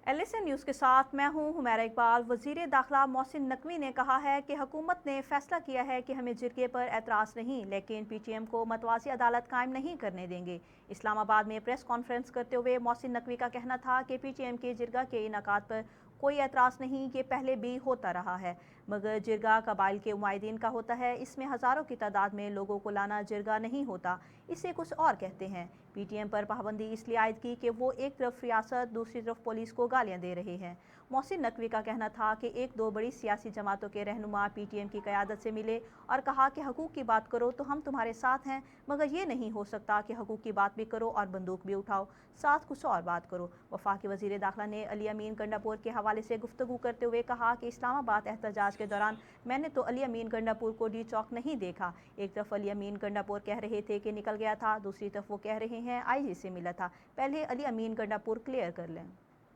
LSN news के साथ मैं हूं हुमैरा इकबाल। वज़ीर दाखिला मोहसिन नकवी ने कहा है कि हुकूमत ने फैसला किया है कि हमें जिरगे पर एतराज़ नहीं, लेकिन PTM को मतवाज़ी अदालत कायम नहीं करने देंगे। इस्लामाबाद में प्रेस कॉन्फ्रेंस करते हुए मोहसिन नकवी का कहना था कि PTM के जिरगा के इनाकात पर कोई एतराज़ नहीं, ये पहले भी होता रहा है, मगर जिरगा कबाइल के मुआहिदीन का होता है, इसमें हज़ारों की तादाद में लोगों को लाना जिरगा नहीं होता, इसे कुछ और कहते हैं। PTM पर पाबंदी इसलिए आयद की कि वो एक तरफ रियासत, दूसरी तरफ पुलिस को गालियां दे रहे हैं। मोहसिन नकवी का कहना था कि एक दो बड़ी सियासी जमातों के रहनुमा PTM की क़यादत से मिले और कहा कि हकूक़ की बात करो तो हम तुम्हारे साथ हैं, मगर ये नहीं हो सकता कि हकूक़ की बात भी करो और बंदूक भी उठाओ, साथ कुछ और बात करो। वफाकी वज़ीर दाखिला ने अली अमीन गंडापुर के हवाले से गुफ्तगू करते हुए कहा कि इस्लामाबाद एहतजाज के दौरान मैंने तो अली अमीन गंडापुर को डी चौक नहीं देखा। एक तरफ अली अमीन गंडापुर कह रहे थे कि निकल गया था, दूसरी तरफ वो कह रहे हैं IG से मिला था। पहले अली अमीन गंडापुर क्लियर कर लें।